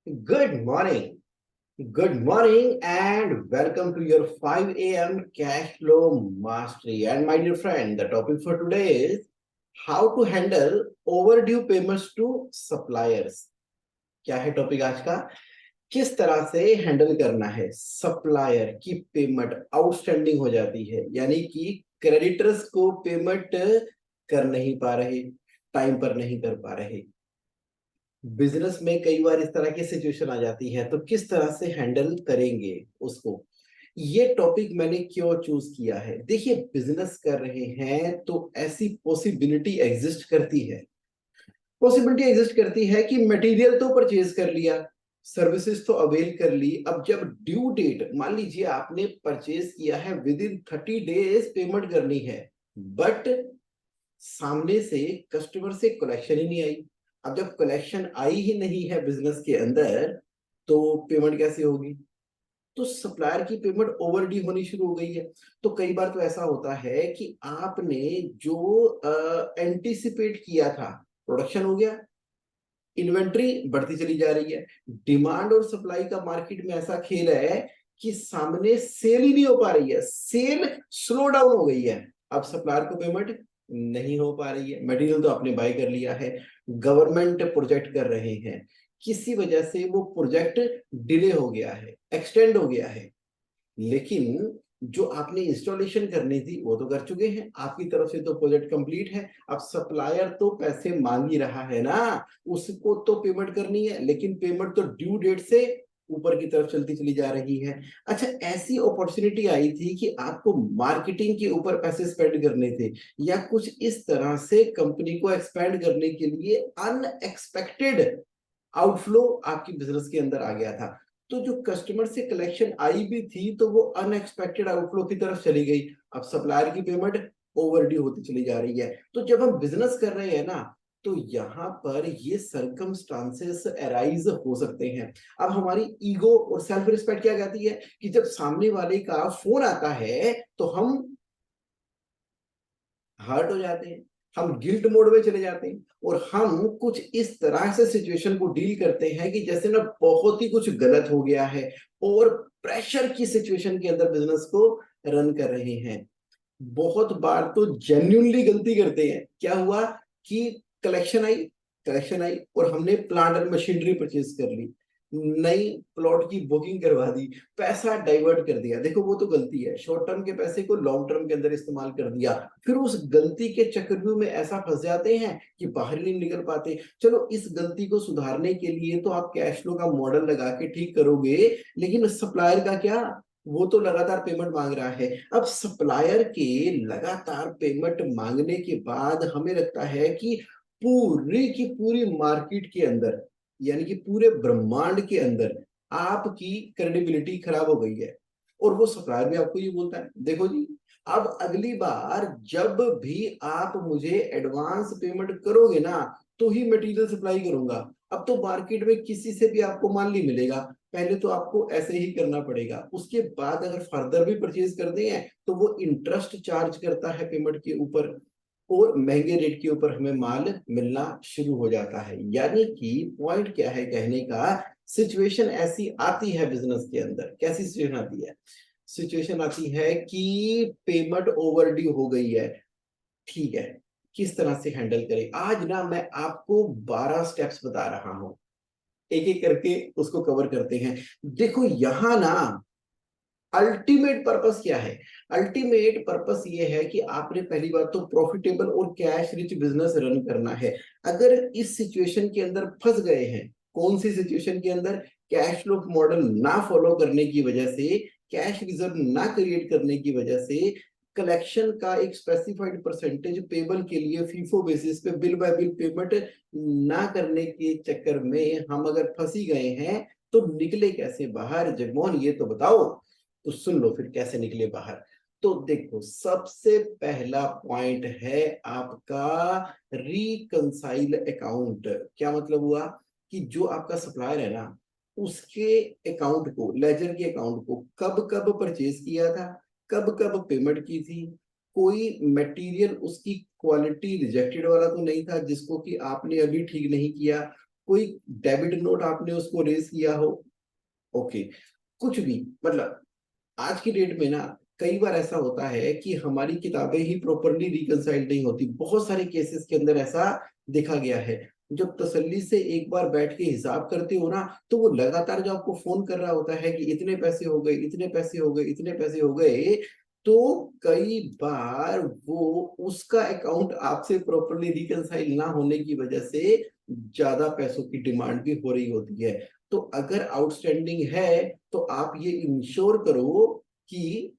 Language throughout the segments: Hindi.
Good morning. Good morning and welcome to your 5 a.m. cash flow mastery. And my dear friend, the topic for today is how to handle overdue payments to suppliers. क्या है टॉपिक आज का? किस तरह से हैंडल करना है सप्लायर की पेमेंट आउटस्टैंडिंग हो जाती है, यानी कि क्रेडिटर्स को पेमेंट कर नहीं पा रहे, टाइम पर नहीं कर पा रहे। बिजनेस में कई बार इस तरह की सिचुएशन आ जाती है, तो किस तरह से हैंडल करेंगे उसको। ये टॉपिक मैंने क्यों चूज किया है? देखिए, बिजनेस कर रहे हैं तो ऐसी पॉसिबिलिटी एग्जिस्ट करती है कि मटेरियल तो परचेज कर लिया, सर्विसेज तो अवेल कर ली। अब जब ड्यू डेट, मान लीजिए आपने परचेज किया है, विद इन 30 डेज पेमेंट करनी है, बट सामने से कस्टमर से कलेक्शन ही नहीं आई। अब जब कलेक्शन आई ही नहीं है बिजनेस के अंदर, तो पेमेंट कैसे होगी? तो सप्लायर की पेमेंट ओवरड्यू होनी शुरू हो गई है। तो कई बार तो ऐसा होता है कि आपने जो एंटिसिपेट किया था, प्रोडक्शन हो गया, इन्वेंट्री बढ़ती चली जा रही है। डिमांड और सप्लाई का मार्केट में ऐसा खेल है कि सामने सेल ही नहीं हो पा रही है, सेल स्लो डाउन हो गई है। अब सप्लायर को पेमेंट नहीं हो पा रही है, मटेरियल तो आपने बाय कर लिया है, गवर्नमेंट प्रोजेक्ट कर रहे हैं, किसी वजह से वो प्रोजेक्ट डिले हो गया है, एक्सटेंड हो गया है, लेकिन जो आपने इंस्टॉलेशन करनी थी वो तो कर चुके हैं, आपकी तरफ से तो प्रोजेक्ट कंप्लीट है। अब सप्लायर तो पैसे मांग ही रहा है ना, उसको तो पेमेंट करनी है, लेकिन पेमेंट तो ड्यू डेट से ऊपर की तरफ चलती चली जा रही है। अच्छा, ऐसी अपॉर्चुनिटी आई थी कि आपको मार्केटिंग के ऊपर पैसे स्पेंड करने थे, या कुछ इस तरह से कंपनी को एक्सपेंड करने के लिए अनएक्सपेक्टेड आउटफ्लो आपकी बिजनेस के अंदर आ गया था। तो जो कस्टमर से कलेक्शन आई भी थी, तो वो अनएक्सपेक्टेड आउटफ्लो की तरफ चली गई। अब सप्लायर की पेमेंट ओवरड्यू होती चली जा रही है। तो जब हम बिजनेस कर रहे हैं ना, तो यहाँ पर ये सरकमस्टांसेस अराइज हो सकते हैं। अब हमारी ईगो और सेल्फ रिस्पेक्ट क्या कहती है कि जब सामने वाले का फोन आता है तो हम हर्ट हो जाते हैं, हम गिल्ट मोड में चले जाते हैं, और हम कुछ इस तरह से सिचुएशन को डील करते हैं कि जैसे ना बहुत ही कुछ गलत हो गया है, और प्रेशर की सिचुएशन के अंदर बिजनेस को रन कर रहे हैं। बहुत बार तो जेन्युइनली गलती करते हैं। क्या हुआ कि कलेक्शन आई, और हमने प्लांट एंड मशीनरी परचेज कर ली, नई प्लॉट की बुकिंग करवा दी, पैसा डाइवर्ट कर दिया। देखो, वो तो गलती है, शॉर्ट टर्म के पैसे को लॉन्ग टर्म के अंदर इस्तेमाल कर दिया। फिर उस गलती के चक्रव्यूह में ऐसा फंस जाते हैं कि बाहर नहीं निकल पाते। चलो, इस गलती को सुधारने के लिए तो आप कैश फ्लो का मॉडल लगा के ठीक करोगे, लेकिन सप्लायर का क्या? वो तो लगातार पेमेंट मांग रहा है। अब सप्लायर के लगातार पेमेंट मांगने के बाद हमें लगता है कि पूरी की पूरी मार्केट के अंदर, यानी कि पूरे ब्रह्मांड के अंदर आपकी क्रेडिबिलिटी खराब हो गई है। और वो सप्लायर भी आपको ये बोलता है, देखो जी, अब अगली बार जब भी आप मुझे एडवांस पेमेंट करोगे ना, तो ही मटेरियल सप्लाई करूंगा। अब तो मार्केट में किसी से भी आपको माल नहीं मिलेगा, पहले तो आपको ऐसे ही करना पड़ेगा। उसके बाद अगर फर्दर भी परचेज करते हैं तो वो इंटरेस्ट चार्ज करता है पेमेंट के ऊपर, और महंगे रेट के ऊपर हमें माल मिलना शुरू हो जाता है। यानी कि पॉइंट क्या है कहने का, सिचुएशन ऐसी आती है बिजनेस के अंदर। कैसी सिचुएशन आती है? सिचुएशन आती है कि पेमेंट ओवरड्यू हो गई है, ठीक है, किस तरह से हैंडल करें? आज ना मैं आपको 12 स्टेप्स बता रहा हूं, एक एक करके उसको कवर करते हैं। देखो, यहां ना अल्टीमेट पर्पस क्या है? अल्टीमेट पर्पस ये है कि आपने पहली बात तो प्रॉफिटेबल और कैश रिच बिजनेस रन करना है। अगर इस सिचुएशन के अंदर फंस गए हैं, कौन सी सिचुएशन के अंदर? कैश फ्लो मॉडल ना फॉलो करने की वजह से, कैश रिजर्व ना क्रिएट करने की वजह से, कलेक्शन का एक स्पेसिफाइड परसेंटेज पेबल के लिए फीफो बेसिस पे बिल बाय बिल पेमेंट ना करने के चक्कर में हम अगर फंसी गए हैं, तो निकले कैसे बाहर? जगमोहन, ये तो बताओ। तो सुन लो फिर कैसे निकले बाहर। तो देखो, सबसे पहला पॉइंट है आपका रिकंसाइल अकाउंट। क्या मतलब हुआ कि जो आपका सप्लायर है ना, उसके अकाउंट को, लेजर के अकाउंट को कब कब परचेज किया था, कब कब पेमेंट की थी, कोई मटेरियल उसकी क्वालिटी रिजेक्टेड वाला तो नहीं था जिसको कि आपने अभी ठीक नहीं किया, कोई डेबिट नोट आपने उसको रेज किया हो, ओके, कुछ भी, मतलब आज की डेट में ना कई बार ऐसा होता है कि हमारी किताबें ही प्रॉपरली रिकंसाइल्ड नहीं होती, बहुत सारे केसेस के अंदर ऐसा देखा गया है। जब तसल्ली से एक बार बैठ के हिसाब करते हो ना, तो वो लगातार जो आपको फोन कर रहा होता है कि इतने पैसे हो गए, इतने पैसे हो गए, इतने पैसे हो गए, तो कई बार वो उसका अकाउंट आपसे प्रॉपरली रिकंसाइल ना होने की वजह से ज्यादा पैसों की डिमांड भी हो रही होती है। तो अगर आउटस्टैंडिंग है तो आप ये इंश्योर करो कि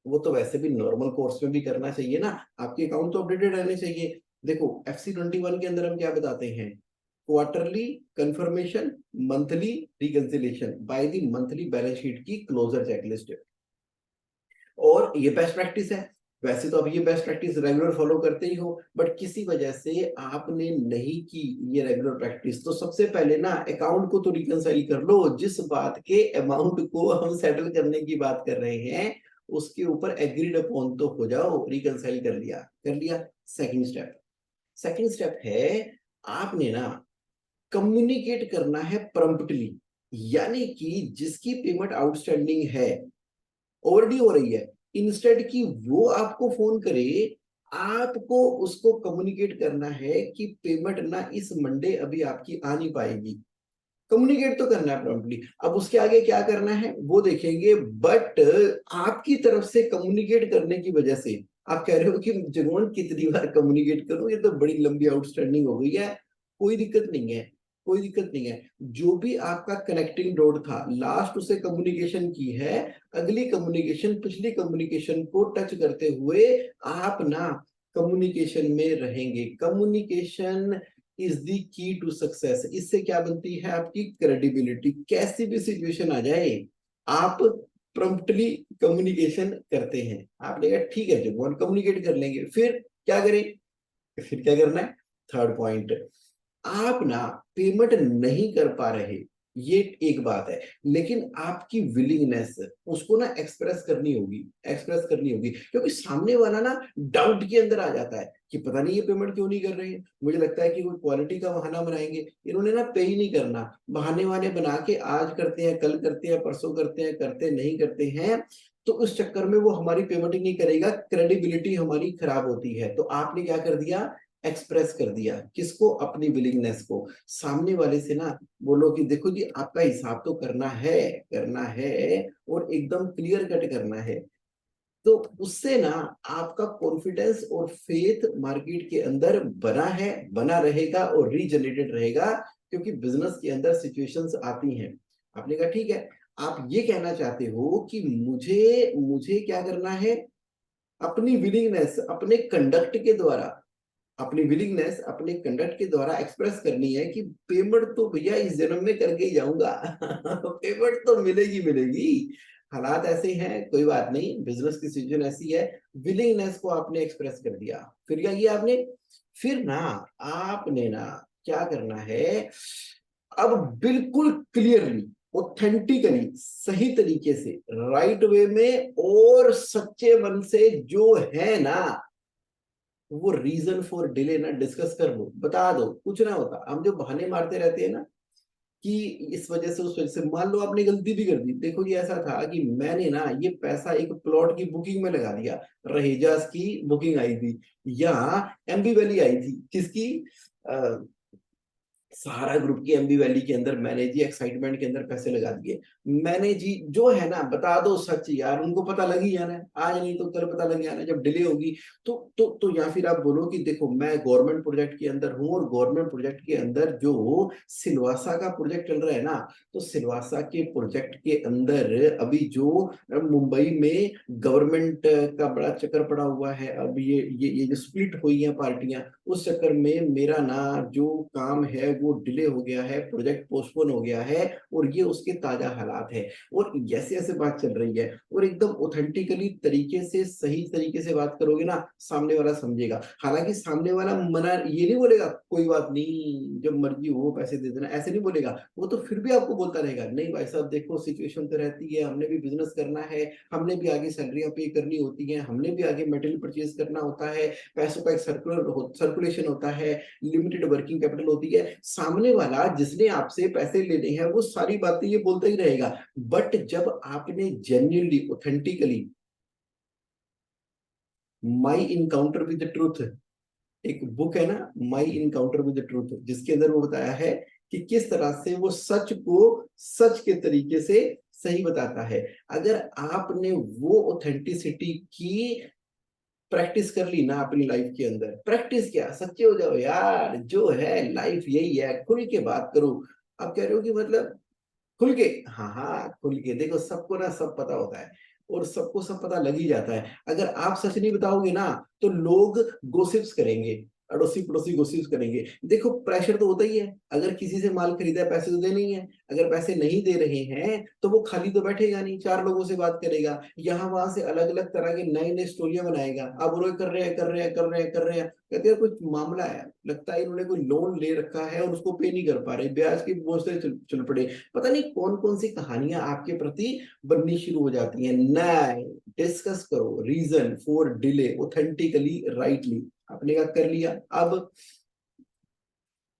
वो तो वैसे भी नॉर्मल कोर्स में भी करना चाहिए ना, आपके अकाउंट तो अपडेटेड रहने चाहिए। देखो FC 21 के अंदर हम क्या बताते हैं, quarterly confirmation, monthly reconciliation by the monthly balance sheet की क्लोजर चेकलिस्ट। और ये बेस्ट प्रैक्टिस है, वैसे तो अब ये बेस्ट प्रैक्टिस रेगुलर फॉलो करते ही हो, बट किसी वजह से आपने नहीं की ये रेगुलर प्रैक्टिस, तो सबसे पहले ना अकाउंट को तो रिकंसाइल कर लो, जिस बात के अमाउंट को हम सेटल करने की बात कर रहे हैं उसके ऊपर एग्रीड अपॉन तो हो जाओ, रिकंसाइल कर लिया, कर लिया। सेकंड स्टेप, सेकंड स्टेप है आपने ना कम्युनिकेट करना है प्रॉम्प्टली, यानी कि जिसकी पेमेंट आउटस्टैंडिंग है, ओवरड्यू हो रही है, इंस्टेड कि वो आपको फोन करे, आपको उसको कम्युनिकेट करना है कि पेमेंट ना इस मंडे अभी आपकी आ नहीं पाएगी। कम्युनिकेट तो करना है प्रॉम्प्टली, अब उसके आगे क्या करना है वो देखेंगे, बट आपकी तरफ से कम्युनिकेट करने की वजह से आप कह रहे हो कि जगमोहन कितनी बार कम्युनिकेट करूं, ये तो बड़ी लंबी आउटस्टैंडिंग हो गई है। कोई दिक्कत नहीं है, कोई दिक्कत नहीं है, जो भी आपका कनेक्टिंग डॉट था लास्ट उसे कम्युनिकेशन की है, अगली कम्युनिकेशन पिछली कम्युनिकेशन को टच करते हुए आप ना कम्युनिकेशन में रहेंगे। Communication is the key to success. इससे क्या बनती है आपकी क्रेडिबिलिटी, कैसी भी सिचुएशन आ जाए आप प्रॉम्प्टली कम्युनिकेशन करते हैं। आपने कहा ठीक है जब कम्युनिकेट कर लेंगे, फिर क्या करें, फिर क्या करना है, थर्ड पॉइंट, आप ना पेमेंट नहीं कर पा रहे, ये एक बात है, लेकिन आपकी विलिंगनेस उसको ना एक्सप्रेस करनी होगी, एक्सप्रेस करनी होगी, क्योंकि सामने वाला ना डाउट के अंदर आ जाता है कि पता नहीं ये पेमेंट क्यों नहीं कर रहे हैं, मुझे लगता है कि कोई क्वालिटी का बहाना बनाएंगे, इन्होंने ना पे ही नहीं करना, बहाने वाने बना के आज करते हैं, कल करते हैं, परसों करते हैं, करते नहीं करते हैं, तो उस चक्कर में वो हमारी पेमेंट ही नहीं करेगा, क्रेडिबिलिटी हमारी खराब होती है। तो आपने क्या कर दिया, एक्सप्रेस कर दिया, किसको, अपनी विलिंगनेस को। सामने वाले से ना बोलो कि देखो जी आपका हिसाब तो करना है, करना है, और एकदम क्लियर कट करना है, तो उससे ना आपका कॉन्फिडेंस और फेथ मार्केट के अंदर बना है, बना रहेगा और रीजनरेटेड रहेगा, क्योंकि बिजनेस के अंदर सिचुएशंस आती हैं। आपने कहा ठीक है, आप ये कहना चाहते हो कि मुझे मुझे क्या करना है, अपनी विलिंगनेस अपने कंडक्ट के द्वारा, अपनी विलिंगनेस अपने कंडक्ट के द्वारा एक्सप्रेस करनी है कि पेमेंट तो भैया इस जन्म में करके ही जाऊंगा पेमेंट तो मिलेगी मिलेगी, हालात ऐसे हैं, कोई बात नहीं, बिजनेस की सिचुएशन ऐसी है, विलिंगनेस को आपने एक्सप्रेस कर दिया। फिर क्या किया आपने, फिर ना आपने ना क्या करना है, अब बिल्कुल क्लियरली, ऑथेंटिकली, सही तरीके से, राइट वे में और सच्चे मन से जो है ना, वो रीजन फॉर डिले ना डिस्कस कर लो, बता दो, कुछ ना होता, हम जो बहाने मारते रहते हैं ना कि इस वजह से उस वजह से, मान लो आपने गलती भी कर दी, देखो जी ऐसा था कि मैंने ना ये पैसा एक प्लॉट की बुकिंग में लगा दिया, रहेजास की बुकिंग आई थी, या एमबी वैली आई थी, किसकी, सहारा ग्रुप की एमबी वैली के अंदर मैंने जी एक्साइटमेंट के अंदर पैसे लगा दिए, मैंने जी, जो है ना बता दो सच यार, उनको पता लग ही जाना है, आज नहीं तो कल पता लग जाना है, जब डिले होगी तो या फिर आप बोलो कि देखो मैं गवर्नमेंट प्रोजेक्ट के अंदर हूँ, और गवर्नमेंट प्रोजेक्ट के अंदर जो सिलवासा का प्रोजेक्ट चल रहा है ना, तो सिलवासा के प्रोजेक्ट के अंदर अभी जो मुंबई में गवर्नमेंट का बड़ा चक्कर पड़ा हुआ है, अब ये जो स्प्लिट हुई है पार्टियां, उस चक्कर में मेरा ना जो काम है वो डिले हो गया है, प्रोजेक्ट पोस्टपोन हो गया है, और ये उसके ताजा हालात है, और जैसे ऐसे बात चल रही है, और एकदम ऑथेंटिकली तरीके से, सही तरीके से बात करोगे ना, सामने वाला समझेगा। हालांकि सामने वाला मना ये नहीं बोलेगा कोई बात नहीं जब मर्जी हो पैसे दे देना, ऐसे नहीं बोलेगा, वो तो फिर भी आपको बोलता रहेगा नहीं भाई साहब देखो सिचुएशन तो रहती है, हमने भी बिजनेस करना है, हमने भी आगे सैलरियां पे करनी होती हैं, हमने भी आगे मटेरियल परचेज करना होता है, पैसों का एक सर्कुलर सर्कुलेशन होता है, लिमिटेड वर्किंग कैपिटल होती है। सामने वाला जिसने आपसे पैसे लेने हैं वो सारी बातें ये बोलता ही रहेगा, बट जब आपने genuinely authentically my encounter with the truth, एक बुक है ना माई इनकाउंटर विद द ट्रूथ, जिसके अंदर वो बताया है कि किस तरह से वो सच को सच के तरीके से सही बताता है। अगर आपने वो ऑथेंटिसिटी की प्रैक्टिस कर ली ना अपनी लाइफ के अंदर, प्रैक्टिस क्या, सच्चे हो जाओ यार, जो है लाइफ यही है, खुल के बात करो। आप कह रहे हो कि मतलब खुल के, हाँ हाँ खुल के देखो, सबको ना सब पता होता है और सबको सब पता लग ही जाता है। अगर आप सच नहीं बताओगे ना तो लोग गोसिप्स करेंगे, अड़ोसी पड़ोसी गोसिप्स करेंगे। देखो प्रेशर तो होता ही है, अगर किसी से माल खरीदा है पैसे तो देने ही है, अगर पैसे नहीं दे रहे हैं तो वो खाली तो बैठेगा नहीं, चार लोगों से बात करेगा, यहाँ वहां से अलग अलग तरह के नए नए स्टोरियां बनाएगा। अब वो कर रहे हैं कर रहे हैं कर रहे हैं कर रहे हैं, कहते हैं कुछ मामला है, लगता है इन्होंने कोई लोन ले रखा है और उसको पे नहीं कर पा रहे, ब्याज के बोझ से चल पड़े, पता नहीं कौन कौन सी कहानियां आपके प्रति बननी शुरू हो जाती हैं। नहीं, डिस्कस करो reason for delay authentically rightly, आपने क्या कर लिया।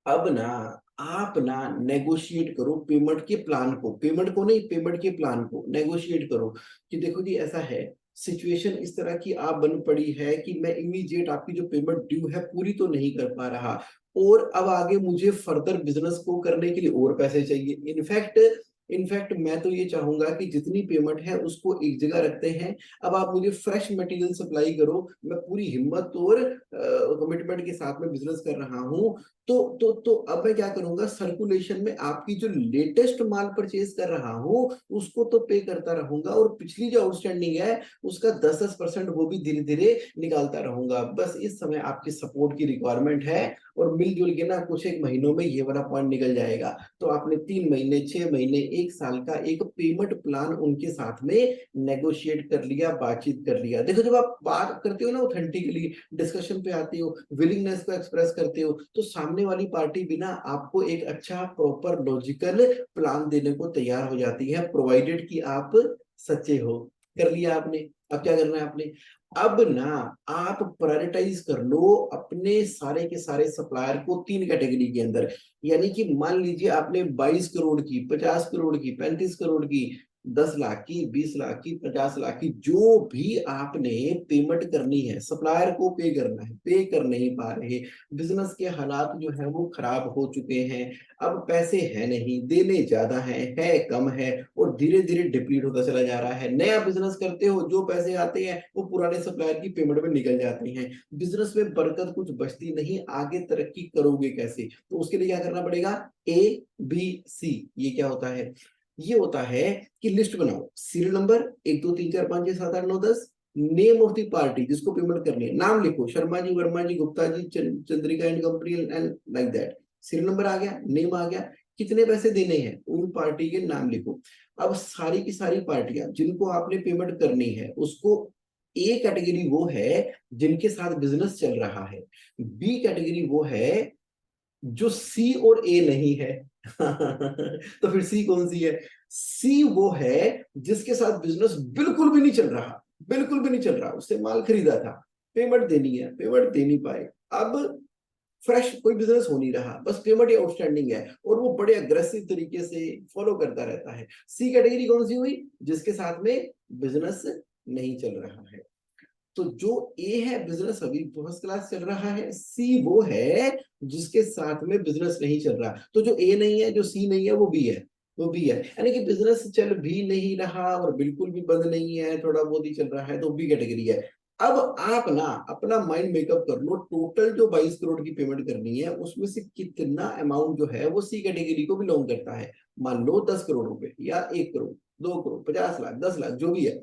अब ना आप ना नेगोशिएट करो पेमेंट के प्लान को, पेमेंट को नहीं, पेमेंट के प्लान को नेगोशिएट करो कि देखो जी ऐसा है, सिचुएशन इस तरह की आप बन पड़ी है कि मैं इमीडिएट आपकी जो पेमेंट ड्यू है पूरी तो नहीं कर पा रहा, और अब आगे मुझे फर्दर बिजनेस को करने के लिए और पैसे चाहिए। इनफैक्ट मैं तो ये चाहूंगा कि जितनी पेमेंट है उसको एक जगह रखते हैं, अब आप मुझे फ्रेश मटेरियल सप्लाई करो, मैं पूरी हिम्मत और कमिटमेंट के साथ में बिजनेस कर रहा हूँ। तो अब मैं क्या करूंगा, सर्कुलेशन में आपकी जो लेटेस्ट माल परचेज कर रहा हूँ उसको तो पे करता रहूंगा, और पिछली जो आउटस्टैंडिंग है उसका 10% वो भी धीरे धीरे निकालता रहूंगा। बस इस समय आपकी सपोर्ट की रिक्वायरमेंट है, और मिलजुल के ना कुछ एक महीनों में ये वाला पॉइंट निकल जाएगा। तो आपने 3 महीने, 6 महीने, 1 साल का एक पेमेंट प्लान उनके साथ में नेगोशिएट कर लिया, बातचीत कर लिया। देखो जब आप बात करते हो ना ऑथेंटिकली, डिस्कशन पे आते हो, विलिंगनेस को एक्सप्रेस करते हो, तो सामने वाली पार्टी भी ना आपको एक अच्छा प्रॉपर लॉजिकल प्लान देने को तैयार हो जाती है, प्रोवाइडेड कि आप सच्चे हो। कर लिया आपने, अब क्या करना है आपने, अब ना आप प्रायोरिटाइज कर लो अपने सारे के सारे सप्लायर को 3 कैटेगरी के अंदर। यानी कि मान लीजिए आपने 22 करोड़ की, 50 करोड़ की, 35 करोड़ की, 10 लाख की, 20 लाख की, 50 लाख की, जो भी आपने पेमेंट करनी है, सप्लायर को पे करना है, पे कर नहीं पा रहे, बिजनेस के हालात जो है वो खराब हो चुके हैं, अब पैसे है नहीं, देने ज्यादा है कम है, और धीरे धीरे डिप्लीट होता चला जा रहा है। नया बिजनेस करते हो, जो पैसे आते हैं वो पुराने सप्लायर की पेमेंट में निकल जाते हैं, बिजनेस में बरकत कुछ बचती नहीं, आगे तरक्की करोगे कैसे। तो उसके लिए क्या करना पड़ेगा, ABC। ये क्या होता है, ये होता है कि लिस्ट बनाओ, serial number 1 2 3 4 5 6 7 8 9 10, name of the party जिसको पेमेंट करनी है, नाम लिखो, Sharma ji, Verma ji, Gupta ji, Chandrika and company and like that. Serial number आ गया, नेम आ गया, कितने पैसे देने हैं उन पार्टी के नाम लिखो। अब सारी की सारी पार्टियां जिनको आपने पेमेंट करनी है उसको, ए कैटेगरी वो है जिनके साथ बिजनेस चल रहा है, बी कैटेगरी वो है जो सी और ए नहीं है तो फिर सी कौन सी है, सी वो है जिसके साथ बिजनेस बिल्कुल भी नहीं चल रहा, बिल्कुल भी नहीं चल रहा, उससे माल खरीदा था, पेमेंट देनी है, पेमेंट दे नहीं पाए, अब फ्रेश कोई बिजनेस हो नहीं रहा, बस पेमेंट आउटस्टैंडिंग है, और वो बड़े अग्रेसिव तरीके से फॉलो करता रहता है। सी कैटेगरी कौन सी हुई, जिसके साथ में बिजनेस नहीं चल रहा है। तो जो ए है बिजनेस अभी फर्स्ट क्लास चल रहा है, सी वो है जिसके साथ में बिजनेस नहीं चल रहा। तो जो ए नहीं है, जो सी नहीं है, वो बी है, वो बी है, यानी कि बिजनेस चल भी नहीं रहा और बिल्कुल भी बंद नहीं है, थोड़ा बहुत ही चल रहा है, तो बी कैटेगरी है। अब आप ना अपना माइंड मेकअप कर लो, टोटल जो 22 करोड़ की पेमेंट करनी है उसमें से कितना अमाउंट जो है वो सी कैटेगरी को बिलोंग करता है। मान लो 10 करोड़ रुपए, या 1 करोड़, 2 करोड़, 50 लाख, 10 लाख, जो भी है।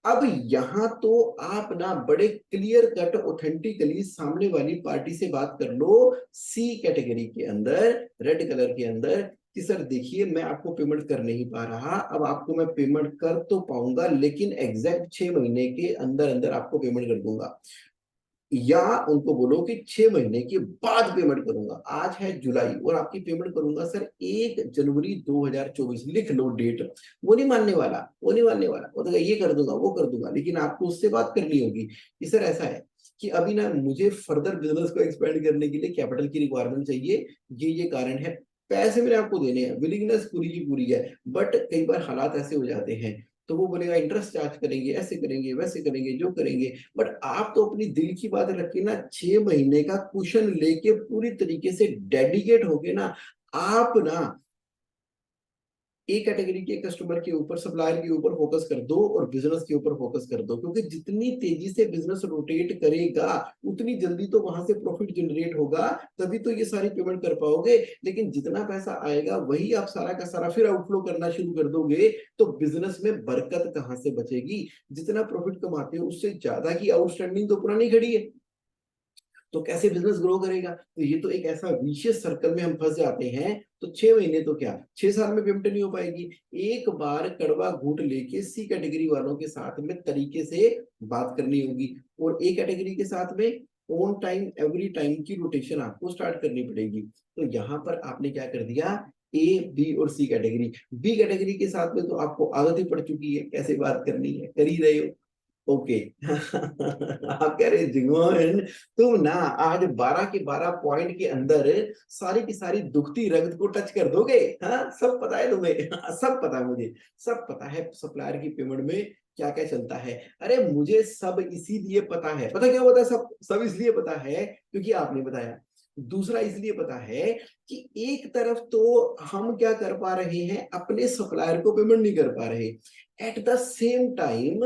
अब यहां तो आप ना बड़े क्लियर कट ऑथेंटिकली सामने वाली पार्टी से बात कर लो, सी कैटेगरी के अंदर, रेड कलर के अंदर, कि सर देखिए मैं आपको पेमेंट कर नहीं पा रहा, अब आपको मैं पेमेंट कर तो पाऊंगा लेकिन एग्जैक्ट 6 महीने के अंदर अंदर आपको पेमेंट कर दूंगा, या उनको बोलो कि 6 महीने के बाद पेमेंट करूंगा। आज है जुलाई और आपकी पेमेंट करूंगा सर 1 जनवरी 2024, लिख लो डेट। वो नहीं मानने वाला, वो नहीं मानने वाला, वो तो ये कर दूंगा वो कर दूंगा, लेकिन आपको उससे बात करनी होगी कि सर ऐसा है कि अभी ना मुझे फर्दर बिजनेस को एक्सपेंड करने के लिए कैपिटल की रिक्वायरमेंट चाहिए, ये कारण है, पैसे मैंने आपको देने हैं, विलिंगनेस पूरी की पूरी है, बट कई बार हालात ऐसे हो जाते हैं तो वो बोलेगा इंटरेस्ट चार्ज करेंगे, ऐसे करेंगे, वैसे करेंगे, जो करेंगे। बट आप तो अपनी दिल की बात रख के ना 6 महीने का कुशन लेके पूरी तरीके से डेडिकेट होके ना आप ना एक कैटेगरी के कस्टमर के ऊपर, सप्लायर के ऊपर फोकस कर दो और बिजनेस के ऊपर फोकस कर दो, क्योंकि जितनी तेजी से बिजनेस रोटेट करेगा उतनी जल्दी तो वहां से प्रॉफिट जनरेट होगा, तभी तो ये सारी पेमेंट कर पाओगे। लेकिन जितना पैसा आएगा वही आप सारा का सारा फिर आउटफ्लो करना शुरू कर दोगे, तो बिजनेस में बरकत कहां से बचेगी? जितना प्रॉफिट कमाते हो उससे ज्यादा की आउटस्टैंडिंग तो पुरानी खड़ी है, तो कैसे बिजनेस ग्रो करेगा? तो ये तो एक ऐसा विशियस सर्कल में हम फंस जाते हैं। तो 6 महीने तो क्या, 6 साल में पेमेंट नहीं हो पाएगी। एक बार कड़वा घूंट लेके सी कैटेगरी वालों के साथ में तरीके से बात करनी होगी, और ए कैटेगरी के साथ में ऑन टाइम एवरी टाइम की रोटेशन आपको स्टार्ट करनी पड़ेगी। तो यहाँ पर आपने क्या कर दिया, ए बी और सी कैटेगरी, बी कैटेगरी के साथ में तो आपको आदत ही पड़ चुकी है कैसे बात करनी है, कर ही रहे हो। ओके आप कह रहे जिगमोहन तुम ना आज 12 के 12 पॉइंट के अंदर सारी की सारी दुखती रक्त को टच कर दोगे। हाँ सब पता है तुम्हें, हाँ, सब पता है मुझे, सब पता है सप्लायर की पेमेंट में क्या क्या चलता है। अरे मुझे सब इसीलिए पता है, पता क्या होता है, सब सब इसलिए पता है क्योंकि आपने बताया। दूसरा इसलिए पता है कि एक तरफ तो हम क्या कर पा रहे हैं, अपने सप्लायर को पेमेंट नहीं कर पा रहे, एट द सेम टाइम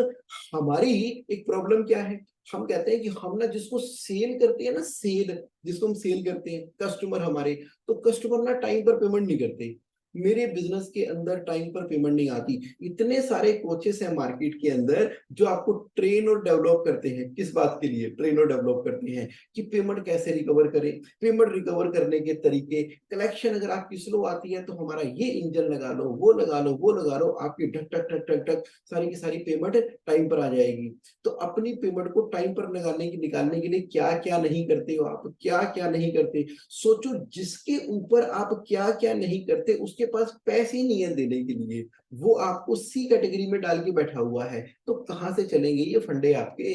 हमारी एक प्रॉब्लम क्या है, हम कहते हैं कि हम ना जिसको सेल करते हैं ना, सेल जिसको हम सेल करते हैं कस्टमर हमारे, तो कस्टमर ना टाइम पर पेमेंट नहीं करते। मेरे बिजनेस के अंदर टाइम पर पेमेंट नहीं आती। इतने सारे कोचेस हैं मार्केट के अंदर जो आपको ट्रेन और डेवलप करते हैं, किस बात के लिए ट्रेन और डेवलप करते हैं, कि पेमेंट कैसे रिकवर करें, पेमेंट रिकवर करने के तरीके, कलेक्शन अगर आपकी स्लो आती है तो हमारा ये इंजन लगा लो, वो लगा लो, वो लगा लो, आपकी ढक ढक ढक ढक ढक सारी की सारी पेमेंट टाइम पर आ जाएगी। तो अपनी पेमेंट को टाइम पर निकालने के लिए क्या क्या नहीं करते हो आप, क्या क्या नहीं करते, सोचो। जिसके ऊपर आप क्या क्या नहीं करते उसके पास पैसे ही नहीं है देने के लिए, वो आपको सी कैटेगरी में डाल के बैठा हुआ है, तो कहां से चलेंगे ये फंडे आपके?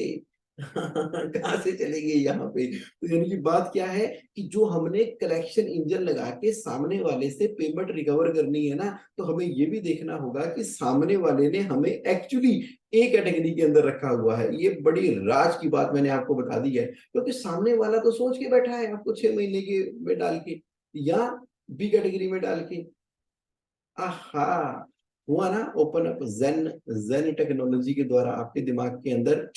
कहां से चलेंगे यहाँ पे? तो यानी कि बात क्या है कि जो हमने कलेक्शन इंजन लगा के सामने वाले से पेमेंट रिकवर करनी है ना, तो हमें ये भी देखना होगा कि सामने वाले ने हमें एक्चुअली ए कैटेगरी के अंदर रखा हुआ है। ये बड़ी राज की बात मैंने आपको बता दी है, क्योंकि सामने वाला तो सोच के बैठा है आपको 6 महीने के में डाल के या बी कैटेगरी में डाल के। आहा, हुआ ना ओपन अप, जेन जेन टेक्नोलॉजी के द्वारा आपके दिमाग के अंदर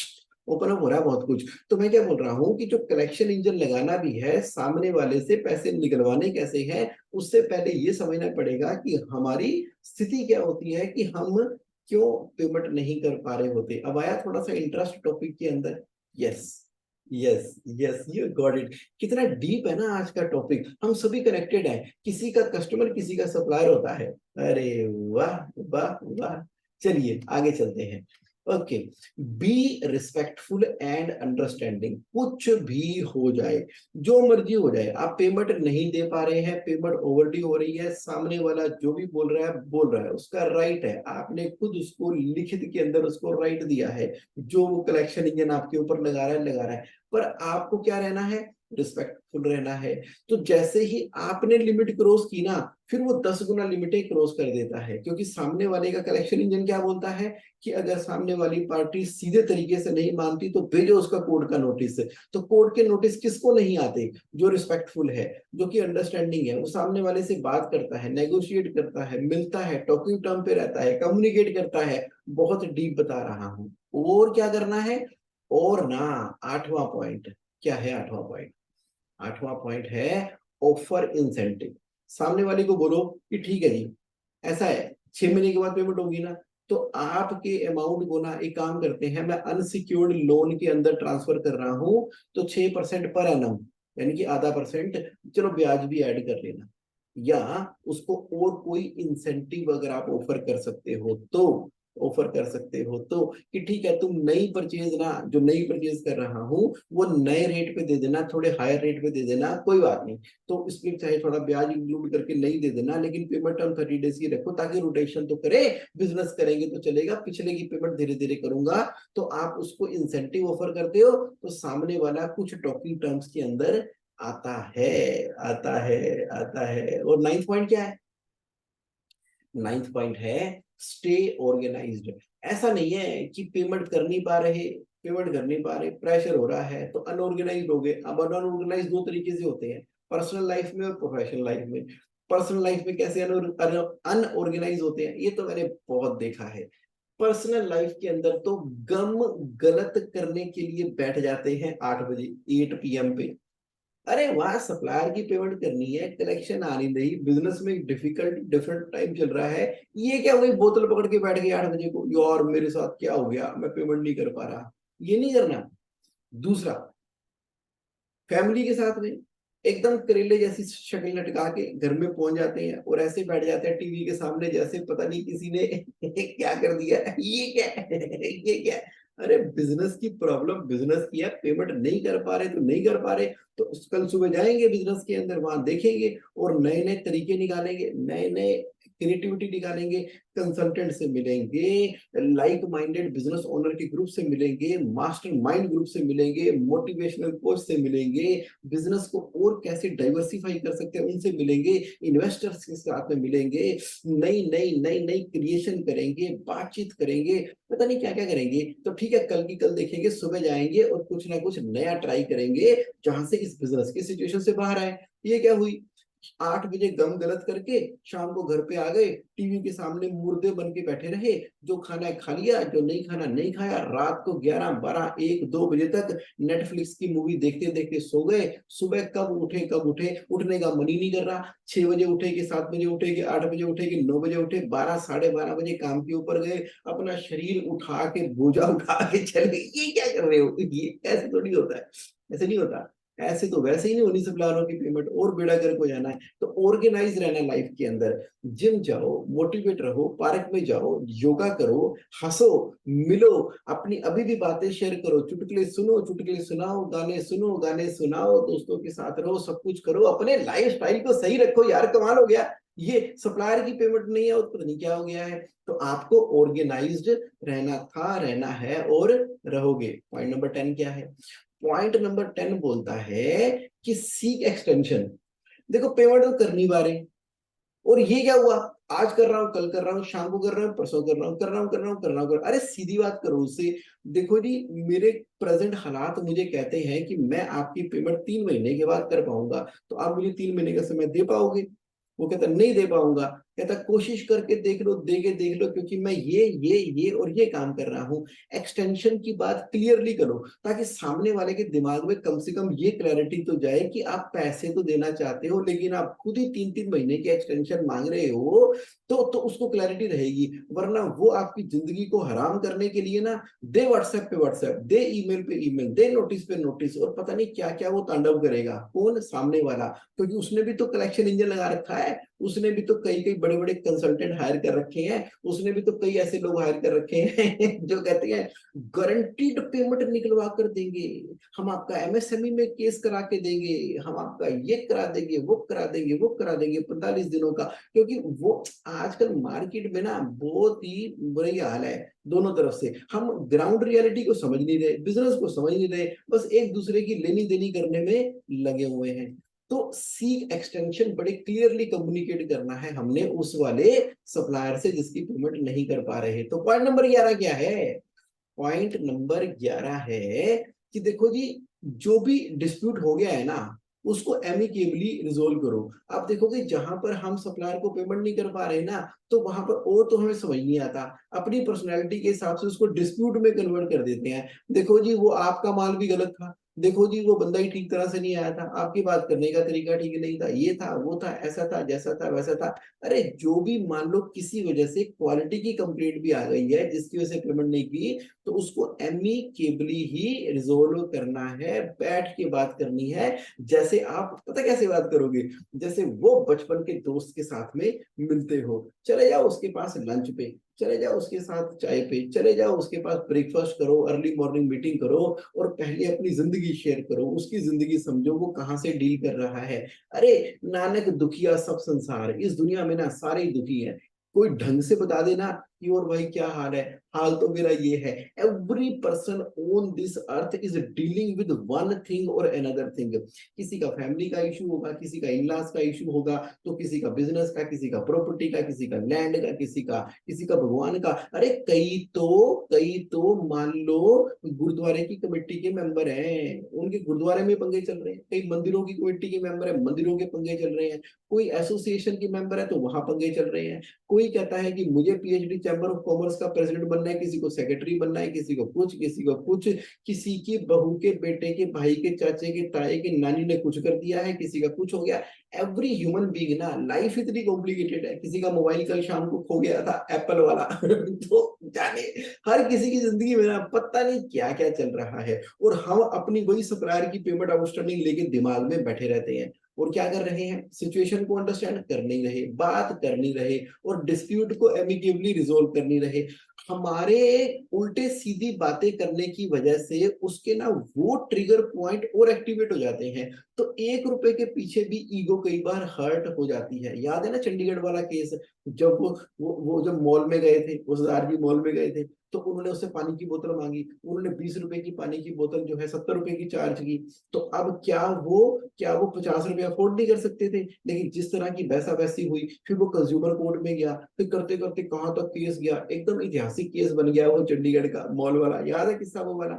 ओपन अप हो रहा है बहुत कुछ। तो मैं क्या बोल रहा हूँ कि जो कलेक्शन इंजन लगाना भी है, सामने वाले से पैसे निकलवाने कैसे हैं, उससे पहले ये समझना पड़ेगा कि हमारी स्थिति क्या होती है, कि हम क्यों पेमेंट नहीं कर पा रहे होते। अब आया थोड़ा सा इंटरेस्ट टॉपिक के अंदर। Yes yes yes, you got it. कितना डीप है ना आज का टॉपिक, हम सभी कनेक्टेड हैं, किसी का कस्टमर किसी का सप्लायर होता है। अरे वाह वाह वाह। चलिए आगे चलते हैं। Okay, be respectful and understanding. कुछ भी हो जाए, जो मर्जी हो जाए, आप पेमेंट नहीं दे पा रहे हैं, पेमेंट ओवरड्यू हो रही है, सामने वाला जो भी बोल रहा है उसका राइट है, आपने खुद उसको लिखित के अंदर उसको राइट दिया है, जो वो कलेक्शन इंजन आपके ऊपर लगा रहा है, पर आपको क्या रहना है, रिस्पेक्टफुल रहना है। तो जैसे ही आपने लिमिट क्रॉस की ना, फिर वो 10 गुना लिमिटें क्रॉस कर देता है, क्योंकि सामने वाले का कलेक्शन इंजन क्या बोलता है कि अगर सामने वाली पार्टी सीधे तरीके से नहीं मानती तो भेजो उसका कोर्ट का नोटिस। तो कोर्ट के नोटिस किसको नहीं आते? जो रिस्पेक्टफुल है, जो कि अंडरस्टैंडिंग है, वो सामने वाले से बात करता है, नेगोशिएट करता है, मिलता है, टॉकिंग टर्म पे रहता है, कम्युनिकेट करता है। बहुत डीप बता रहा हूं। और क्या करना है? और ना, 8वां पॉइंट क्या है? 8वां पॉइंट, 8वां पॉइंट है ऑफर इंसेंटिव। सामने वाले को बोलो कि ठीक है जी, ऐसा है 6 महीने के बाद पेमेंट होगी ना, तो आपके अमाउंट को ना एक काम करते हैं, मैं अनसिक्योर्ड लोन के अंदर ट्रांसफर कर रहा हूं, तो 6% पर एनम, यानी कि आधा परसेंट, चलो ब्याज भी ऐड कर लेना, या उसको और कोई इंसेंटिव अगर आप ऑफर कर सकते हो तो ऑफर कर सकते हो, तो कि ठीक है तुम नई परचेज ना, जो नई परचेज कर रहा हूँ वो नए रेट पे दे देना, थोड़े हायर रेट पे दे देना, कोई बात नहीं, तो इसमें चाहे थोड़ा ब्याज इंक्लूड करके नहीं दे देना, लेकिन पेमेंट टर्म 30 डेज की रखो, ताकि रोटेशन तो करे, बिजनेस करेंगे तो चलेगा, पिछले की पेमेंट धीरे धीरे करूंगा। तो आप उसको इंसेंटिव ऑफर करते हो, तो सामने वाला कुछ टॉकिंग टर्म्स के अंदर आता है, आता है, आता है। और नाइन्थ पॉइंट क्या है? नाइन्थ पॉइंट है स्टे ऑर्गेनाइज्ड। ऐसा नहीं है कि पेमेंट कर नहीं पा रहे, पेमेंट कर नहीं पा रहे, प्रेशर हो रहा है तो अनऑर्गेनाइज हो गए। अब अनऑर्गेनाइज दो तरीके से होते हैं, पर्सनल लाइफ में और प्रोफेशनल लाइफ में। पर्सनल लाइफ में कैसे अनऑर्गेनाइज होते हैं, ये तो मैंने बहुत देखा है। पर्सनल लाइफ के अंदर तो गम गलत करने के लिए बैठ जाते हैं 8 बजे, 8 PM पे। अरे वहां सप्लायर की पेमेंट करनी है, कलेक्शन आ नहीं रही, बिजनेस में डिफिकल्ट डिफरेंट टाइम चल रहा है, ये क्या वही बोतल पकड़ के बैठ गए 8 बजे को, यार मेरे साथ क्या हो गया, मैं पेमेंट नहीं कर पा रहा, ये नहीं करना। दूसरा, फैमिली के साथ में एकदम करेले जैसी शक्ल लटका के घर में पहुंच जाते हैं और ऐसे बैठ जाते हैं टीवी के सामने, जैसे पता नहीं किसी ने क्या कर दिया, ये क्या है, ये क्या है? अरे बिजनेस की प्रॉब्लम बिजनेस की है, पेमेंट नहीं कर पा रहे तो नहीं कर पा रहे, तो कल सुबह जाएंगे बिजनेस के अंदर, वहां देखेंगे और नए नए तरीके निकालेंगे, नए नए क्रिएटिविटी निकालेंगे, कंसल्टेंट से मिलेंगे, लाइक माइंडेड बिजनेस ओनर के ग्रुप से मिलेंगे, मास्टर माइंड ग्रुप से मिलेंगे, मोटिवेशनल कोच से मिलेंगे, बिजनेस को और कैसे डाइवर्सिफाई कर सकते हैं उनसे मिलेंगे, इन्वेस्टर्स के साथ में मिलेंगे, नई नई नई नई क्रिएशन करेंगे, बातचीत करेंगे, पता नहीं क्या क्या करेंगे। तो ठीक है, कल की कल देखेंगे, सुबह जाएंगे और कुछ ना कुछ नया ट्राई करेंगे, जहां से इस बिजनेस की सिचुएशन से बाहर आए। ये क्या हुई, 8 बजे गम गलत करके शाम को घर पे आ गए, टीवी के सामने मुर्दे बन के बैठे रहे, जो खाना है खा लिया, जो नहीं खाना नहीं खाया, रात को 11, 12, 1, 2 बजे तक नेटफ्लिक्स की मूवी देखते देखते सो गए, सुबह कब उठे, उठने का मन ही नहीं कर रहा, 6 बजे उठे कि 7 बजे उठे कि 8 बजे उठे कि 9 बजे उठे, 12, 12:30 बजे काम के ऊपर गए, अपना शरीर उठा के बोझा उठा के चले, ये क्या कर रहे हो, ये ऐसे थोड़ी होता है, ऐसे नहीं होता, ऐसे तो वैसे ही नहीं होनी सप्लायरों की पेमेंट, और बेड़ा गर्क हो जाना है। तो ऑर्गेनाइज रहना लाइफ के अंदर, जिम जाओ, मोटिवेट रहो, पार्क में जाओ, योगा करो, हंसो, मिलो, अपनी अभी भी बातें शेयर करो, चुटकुले सुनो, चुटकुले सुनाओ, गाने सुनो, गाने सुनाओ, दोस्तों के साथ रहो, सब कुछ करो, अपने लाइफ स्टाइल को सही रखो यार, कमाल हो गया। ये सप्लायर की पेमेंट नहीं है और पता नहीं क्या हो गया है। तो आपको ऑर्गेनाइज्ड रहना था, रहना है और रहोगे। पॉइंट नंबर 10 क्या है? पॉइंट नंबर 10 बोलता है कि सीक एक्सटेंशन। देखो पेमेंट तो कर नहीं पा रहे, और ये क्या हुआ, आज कर रहा हूँ, कल कर रहा हूँ, शाम को कर रहा हूँ, परसों कर रहा हूँ, कर रहा हूँ, कर रहा हूँ, कर रहा हूँ, अरे सीधी बात करो उससे, देखो जी मेरे प्रेजेंट हालात मुझे कहते हैं कि मैं आपकी पेमेंट 3 महीने के बाद कर पाऊंगा, तो आप मुझे 3 महीने का समय दे पाओगे? वो कहता नहीं दे पाऊंगा। कहता कोशिश करके देख लो, दे के देख लो, क्योंकि मैं ये और ये काम कर रहा हूँ। एक्सटेंशन की बात क्लियरली करो, ताकि सामने वाले के दिमाग में कम से कम ये क्लैरिटी तो जाए कि आप पैसे तो देना चाहते हो, लेकिन आप खुद ही 3-3 महीने की एक्सटेंशन मांग रहे हो, तो उसको क्लैरिटी रहेगी। वरना वो आपकी जिंदगी को हराम करने के लिए ना, दे व्हाट्सएप पे व्हाट्सएप, दे ईमेल पे ईमेल, दे नोटिस पे नोटिस, और पता नहीं क्या क्या वो तांडव करेगा। कौन? सामने वाला, क्योंकि उसने भी तो कलेक्शन इंजन लगा रखा है, उसने भी तो कई कई बड़े बड़े कंसल्टेंट हायर कर रखे हैं, उसने भी तो कई ऐसे लोग हायर कर रखे हैं जो कहते हैं गारंटीड पेमेंट निकलवा कर देंगे, हम आपका एमएसएमई में केस करा के देंगे, हम आपका ये करा देंगे, वो करा देंगे, वो करा देंगे 45 दिनों का। क्योंकि वो आजकल मार्केट में ना बहुत ही बुरी हाल है, दोनों तरफ से हम ग्राउंड रियलिटी को समझ नहीं रहे, बिजनेस को समझ नहीं रहे, बस एक दूसरे की लेनी देनी करने में लगे हुए हैं। तो सीक एक्सटेंशन बड़े क्लियरली कम्युनिकेट करना है हमने उस वाले सप्लायर से जिसकी पेमेंट नहीं कर पा रहे। तो पॉइंट नंबर 11 क्या है? पॉइंट नंबर 11 है कि देखो जी, जो भी डिस्प्यूट हो गया है ना, उसको एमिकेबली रिजोल्व करो। आप देखोगे जहां पर हम सप्लायर को पेमेंट नहीं कर पा रहे ना, तो वहां पर और तो हमें समझ नहीं आता, अपनी पर्सनैलिटी के हिसाब से उसको डिस्प्यूट में कन्वर्ट कर देते हैं। देखो जी वो आपका माल भी गलत था, देखो जी वो बंदा ही ठीक तरह से नहीं आया था, आपकी बात करने का तरीका ठीक नहीं था, ये था वो था, ऐसा था, जैसा था वैसा था। अरे जो भी मान लो किसी वजह से क्वालिटी की कंप्लेंट भी आ गई है जिसकी वजह से पेमेंट नहीं की, तो उसको एमिकेबली ही रिजोल्व करना है, बैठ के बात करनी है। जैसे आप पता कैसे बात करोगे, जैसे वो बचपन के दोस्त के साथ में मिलते हो, चले जाओ उसके पास लंच पे, चले जाओ उसके साथ चाय पे, चले जाओ उसके पास ब्रेकफास्ट करो, अर्ली मॉर्निंग मीटिंग करो और पहले अपनी जिंदगी शेयर करो, उसकी जिंदगी समझो वो कहाँ से डील कर रहा है। अरे नानक दुखिया सब संसार, इस दुनिया में ना सारे ही दुखी हैं। कोई ढंग से बता देना कि और भाई क्या हाल है, हाल तो मेरा ये है। Every person on this earth is dealing with one thing और अनदर थिंग। किसी का फैमिली का इशू होगा, किसी का इन-लॉज का इशू होगा, तो किसी का बिजनेस का, किसी का प्रॉपर्टी का, किसी का लैंड का, किसी का भगवान का। अरे कई तो मान लो गुरुद्वारे की कमेटी के मेंबर हैं, उनके गुरुद्वारे में पंगे चल रहे हैं। कई मंदिरों की कमेटी के मेंबर है, मंदिरों के पंगे चल रहे हैं। कोई एसोसिएशन के मेंबर है तो वहां पंगे चल रहे हैं। कोई कहता है कि मुझे पीएचडी चैम्बर ऑफ कॉमर्स का प्रेसिडेंट बनना है, किसी को सेक्रेटरी बनना है, किसी को कुछ, किसी को कुछ, किसी की बहू के बेटे के भाई के चाचे के ताए के नानी ने कुछ कर दिया है, किसी का कुछ हो गया। एवरी ह्यूमन बीइंग ना, लाइफ इतनी कॉम्प्लिकेटेड है। किसी का मोबाइल कल शाम को खो गया था, एप्पल वाला तो जाने हर किसी की जिंदगी में ना पता नहीं क्या क्या चल रहा है, और हम अपनी वही सप्लायर की पेमेंट आउटस्टैंडिंग लेके दिमाग में बैठे रहते हैं। और क्या कर रहे हैं, सिचुएशन को अंडरस्टैंड कर नहीं रहे, बात कर नहीं रहे, और डिस्प्यूट को एमिकेबली रिजोल्व कर नहीं रहे। हमारे उल्टे सीधी बातें करने की वजह से उसके ना वो ट्रिगर पॉइंट और एक्टिवेट हो जाते हैं। तो 1 रुपए के पीछे भी ईगो कई बार हर्ट हो जाती है। याद है ना चंडीगढ़ वाला केस, जब वो जब मॉल में गए थे, वो सरदार जी मॉल में गए थे, तो उन्होंने उससे पानी की बोतल मांगी, उन्होंने 20 रुपए की पानी की बोतल जो है 70 रुपए की चार्ज की। तो अब क्या वो 50 रुपए अफोर्ड नहीं कर सकते थे? लेकिन जिस तरह की वैसा वैसी हुई, फिर वो कंज्यूमर कोर्ट में गया, फिर करते करते कहां तक केस गया, एकदम ऐतिहासिक केस बन गया वो चंडीगढ़ का मॉल वाला। याद है किस्सा वो वाला?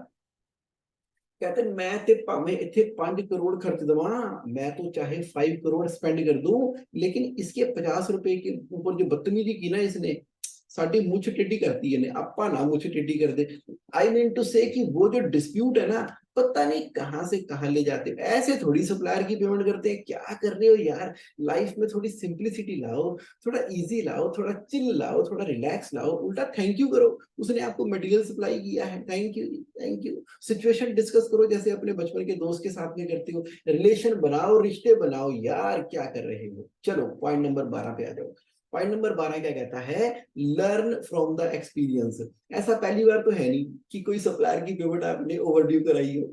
कहते मैं ते भावे इथे 5 करोड़ खर्च दवा, मैं तो चाहे 5 करोड़ स्पेंड कर दूं, लेकिन इसके 50 रुपए के ऊपर जो बदतमीजी की ना इसने, साडी मुछ टेढ़ी करती है ने, आपा ना मुछ टेढ़ी कर दे। आई मीन टू से कि वो जो डिस्प्यूट है ना, पता नहीं कहां से कहां ले जाते हैं। ऐसे थोड़ी सप्लायर की पेमेंट करते हैं, क्या कर रहे हो यार? लाइफ में थोड़ी सिंप्लिसिटी लाओ, थोड़ा इजी लाओ, थोड़ा चिल लाओ, थोड़ा रिलैक्स लाओ, उल्टा थैंक यू करो। उसने आपको मटेरियल सप्लाई किया है, thank you, thank you. Situation discuss करो जैसे अपने बचपन के दोस्त के साथ में करते हो। रिलेशन बनाओ, रिश्ते बनाओ यार, क्या कर रहे हो? चलो पॉइंट नंबर 12 पे आ जाओ। पॉइंट नंबर 12 क्या कहता है? Learn from the experience. ऐसा पहली बार तो है नहीं कि कोई सप्लायर की पेमेंट आपने ओवरड्यू कराई हो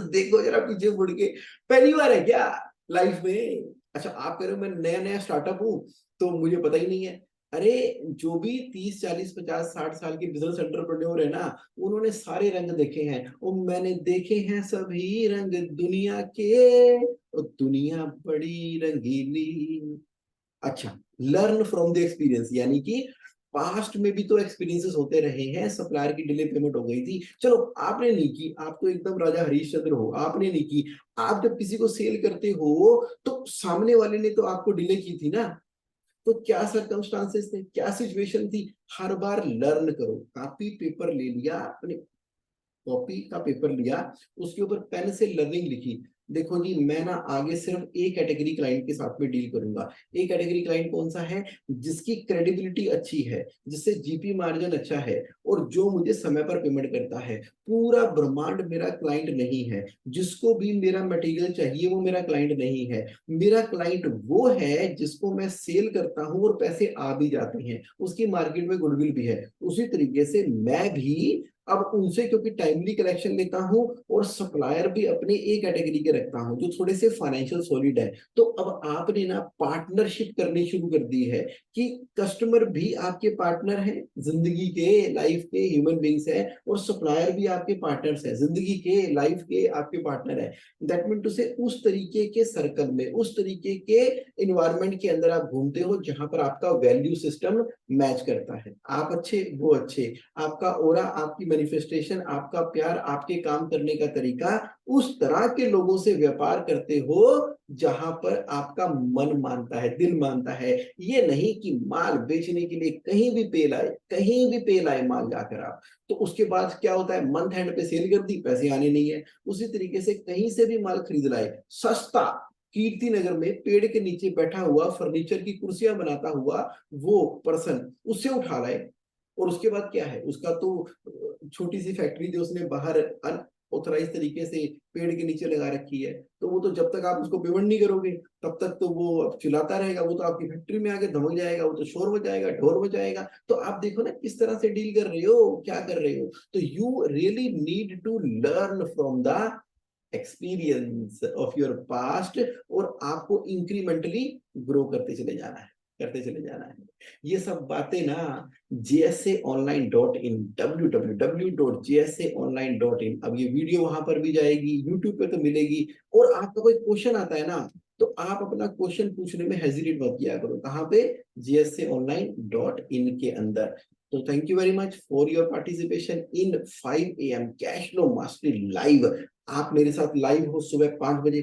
देखो जरा पीछे मुड़ के, पहली बार है क्या लाइफ में? अच्छा आप कह रहे हो मैं नया नया स्टार्टअप हूं तो मुझे पता ही नहीं है। अरे जो भी 30 40 50 60 साल के बिजनेस एंटरप्रेन्योर है ना, उन्होंने सारे रंग देखे हैं, और मैंने देखे हैं सभी रंग दुनिया के, और दुनिया बड़ी रंगीली। अच्छा, लर्न फ्रॉम द एक्सपीरियंस, यानी कि पास्ट में भी तो एक्सपीरियंसेस होते रहे हैं। सप्लायर की डिले पेमेंट हो गई थी, चलो आपने नहीं की, आप तो एकदम राजा हरीशचंद्र हो, आपने नहीं की। आप जब किसी को सेल करते हो तो सामने वाले ने तो आपको डिले की थी ना, तो क्या सर्कमस्टांसेस थे, क्या सिचुएशन थी? हर बार लर्न करो। कॉपी पेपर ले लिया, अपने कॉपी का पेपर लिया, उसके ऊपर पेन से लर्निंग लिखी। देखो जी मैं ना आगे सिर्फ एक कैटेगरी क्लाइंट के साथ में डील करूंगा। एक कैटेगरी क्लाइंट कौन सा है? जिसकी क्रेडिबिलिटी अच्छी है, जिससे जीपी मार्जिन अच्छा है, और जो मुझे समय पर पेमेंट करता है। पूरा ब्रह्मांड मेरा क्लाइंट नहीं है, जिसको भी मेरा मटेरियल चाहिए वो मेरा क्लाइंट नहीं है। मेरा क्लाइंट वो है जिसको मैं सेल करता हूँ और पैसे आ भी जाते हैं, उसकी मार्केट में गुडविल भी है। उसी तरीके से मैं भी अब उनसे क्योंकि टाइमली कलेक्शन लेता हूं, और सप्लायर भी अपने ए कैटेगरी के रखता हूं जो थोड़े से फाइनेंशियल सॉलिड है। तो अब आपने ना पार्टनरशिप करनी शुरू कर दी है, कि कस्टमर भी आपके पार्टनर हैं, जिंदगी के, लाइफ के ह्यूमन बींग्स है, और सप्लायर भी आपके पार्टनर्स है, जिंदगी के, लाइफ के आपके पार्टनर है। दैट मीन टू से उस तरीके के सर्कल में, उस तरीके के इन्वायरमेंट के अंदर आप घूमते हो जहां पर आपका वैल्यू सिस्टम मैच करता है। आप अच्छे, वो अच्छे, आपका ओरा, आपकी मैनिफेस्टेशन, आपका प्यार, आपके काम करने का तरीका, उस तरह के लोगों से व्यापार करते हो जहां पर आपका मन मानता है, दिल मानता है। ये नहीं कि माल बेचने के लिए कहीं भी पेल आए, कहीं भी पेल आए माल जाकर आप, तो उसके बाद क्या होता है, मंथ एंड पे सेल कर दी, पैसे आने नहीं है। उसी तरीके से कहीं से भी माल खरीद लाए सस्ता, कीर्ति नगर में पेड़ के नीचे बैठा हुआ फर्नीचर की कुर्सियां बनाता हुआ वो पर्सन, उससे उठा लाए, और उसके बाद क्या है, उसका तो छोटी सी फैक्ट्री जो उसने बाहर ऑथराइज तरीके से पेड़ के नीचे लगा रखी है, तो वो तो जब तक आप उसको पेमेंट नहीं करोगे तब तक तो वो अब चिल्लाता रहेगा, वो तो आपकी फैक्ट्री में आके धमक जाएगा, वो तो शोर हो जाएगा, ढोर हो जाएगा। तो आप देखो ना किस तरह से डील कर रहे हो, क्या कर रहे हो। तो you really need to learn from the experience of your past, और आपको इंक्रीमेंटली ग्रो करते चले जाना है, करते चले जाना है। ये सब बातें ना jsaonline.in, www.jsaonline.in। अब ये वीडियो वहां पर भी जाएगी, यूट्यूब पे तो मिलेगी। और आपका कोई क्वेश्चन आता है ना, तो आप अपना क्वेश्चन पूछने में हेजिटेट मत किया करो। कहाँ पे? jsaonline.in के अंदर। तो thank you very much for your participation in 5 AM cash flow mastery live. आप मेरे साथ लाइव हो सुबह 5 बजे।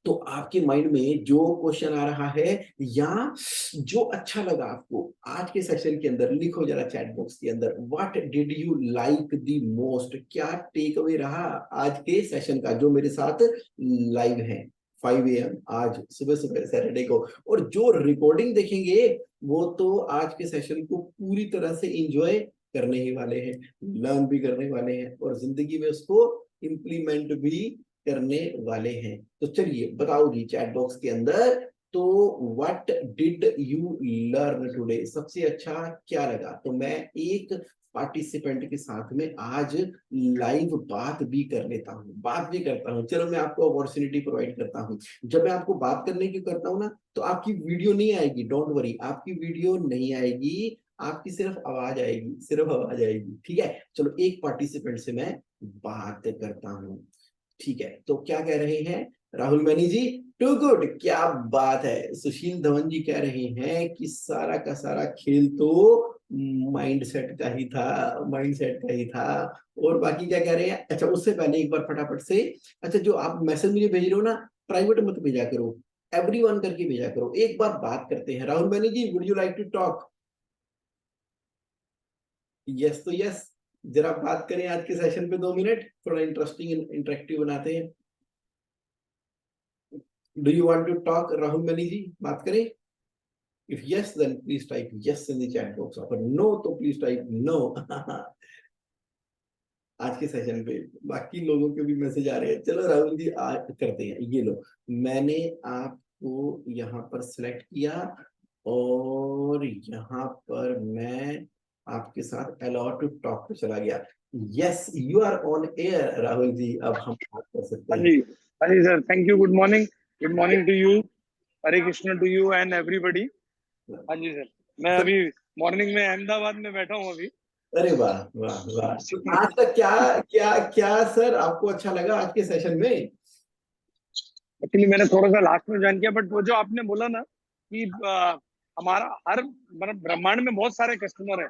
तो आपके माइंड में जो क्वेश्चन आ रहा है या जो अच्छा लगा आपको आज के सेशन के अंदर, लिखो जरा चैट बॉक्स के अंदर, what did you like the most. क्या टेक अवे रहा आज के सेशन का, जो मेरे साथ लाइव है 5 AM आज सुबह सुबह सैटरडे को। और जो रिकॉर्डिंग देखेंगे वो तो आज के सेशन को पूरी तरह से इंजॉय करने ही वाले हैं, लर्न भी करने वाले हैं, और जिंदगी में उसको इम्प्लीमेंट भी करने वाले हैं। तो चलिए बताओ जी चैट बॉक्स के अंदर, तो what did you learn today, सबसे अच्छा क्या लगा। तो मैं एक पार्टिसिपेंट के साथ में आज लाइव बात भी कर लेता हूँ, बात भी करता हूँ। चलो मैं आपको अपॉर्चुनिटी प्रोवाइड करता हूँ। जब मैं आपको बात करने की करता हूँ ना, तो आपकी वीडियो नहीं आएगी, डोंट वरी, आपकी वीडियो नहीं आएगी, आपकी सिर्फ आवाज आएगी, सिर्फ आवाज आएगी। ठीक है, चलो एक पार्टिसिपेंट से मैं बात करता हूँ। ठीक है, तो क्या कह रहे हैं राहुल मैनी जी? टू गुड, क्या बात है। सुशील धवन जी कह रहे हैं कि सारा का सारा खेल तो माइंडसेट का ही था, माइंडसेट का ही था। और बाकी क्या कह रहे हैं? अच्छा, उससे पहले एक बार फटाफट से, अच्छा जो आप मैसेज मुझे भेज रहे हो ना, प्राइवेट मत भेजा करो, एवरीवन करके भेजा करो। एक बार बात करते हैं, Rahul Maini ji would you like to talk? Yes तो यस, जरा बात करें आज के सेशन पे 2 मिनट, थोड़ा इंटरेस्टिंग इंटरेक्टिव बनाते हैं। Do you want to talk, Rahul Mani ji? बात करें? If yes, then please type yes in the chat box. अगर no, तो please type no. आज के सेशन पे बाकी लोगों के भी मैसेज आ रहे हैं। चलो राहुल जी करते हैं। ये लो, मैंने आपको यहाँ पर सिलेक्ट किया, और यहाँ पर मैं आपके साथ अलाउ टू टॉक पे चला गया। Yes, you are on air Rahul ji, अब हम बात कर सकते हाँ हैं। जी, हाँ जी sir, thank you. Good morning to you, Hare Krishna to you and everybody. हाँ जी सर, मैं अभी मॉर्निंग में अहमदाबाद में बैठा हूँ अभी। अरे वाह वाह वाह। आज तक क्या क्या क्या सर आपको अच्छा लगा आज के सेशन में? एक्चुअली मैंने थोड़ा सा लास्ट में ज्वाइन किया, बट वो जो आपने बोला ना कि हमारा हर मतलब ब्रह्मांड में बहुत सारे कस्टमर है,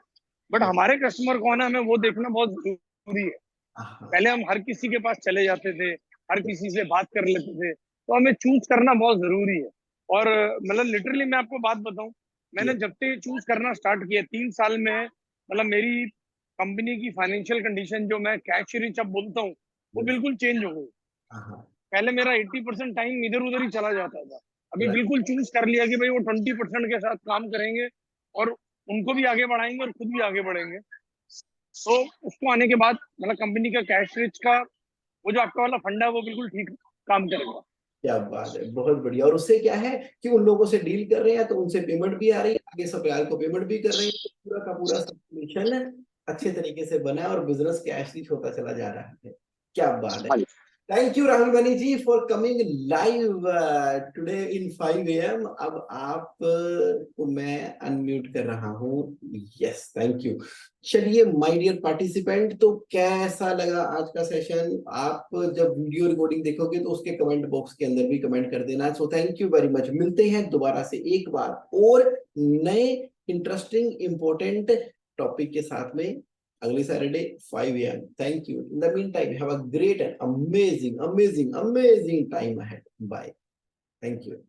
बट हमारे कस्टमर कौन है हमें वो देखना बहुत जरूरी है। हाँ, पहले हम हर किसी के पास चले जाते थे, हर किसी से बात कर लेते थे, तो हमें चूज करना बहुत जरूरी है। और मतलब लिटरली मैं आपको बात बताऊं, मैंने ये जब से चूज करना स्टार्ट किया 3 साल में, मतलब मेरी कंपनी की फाइनेंशियल कंडीशन, जो मैं कैश रिच अब बोलता हूँ, वो yes, बिल्कुल चेंज हो गई। हाँ, पहले मेरा 80% टाइम इधर उधर ही चला जाता था, अभी right, बिल्कुल चूज कर लिया कि भाई वो 20% के साथ काम करेंगे और उनको भी आगे बढ़ाएंगे और खुद भी आगे बढ़ेंगे। तो उसको आने के बाद मतलब कंपनी का कैश रिच का वो जो आपका वाला फंडा है वो बिल्कुल ठीक काम करेगा। क्या बात है, बहुत बढ़िया। और उससे क्या है कि उन लोगों से डील कर रहे हैं तो उनसे पेमेंट भी आ रही है, आगे सप्लायर को पेमेंट भी कर रहे हैं, तो पूरा का पूरा सर्कुलेशन अच्छे तरीके से बना है और बिजनेस कैश रिच होता चला जा रहा है। क्या बात है। हाँ जी, thank you Rahul Bani ji for coming live today in 5 AM। अब आप को मैं अनम्यूट कर रहा हूँ। Yes, thank you. चलिए माय डियर पार्टिसिपेंट, तो कैसा लगा आज का सेशन? आप जब वीडियो रिकॉर्डिंग देखोगे तो उसके कमेंट बॉक्स के अंदर भी कमेंट कर देना। So thank you very much. मिलते हैं दोबारा से एक बार और नए इंटरेस्टिंग इंपॉर्टेंट टॉपिक के साथ में अगले Saturday 5 AM। Thank you. In the meantime, have a great and amazing time ahead. Bye. Thank you.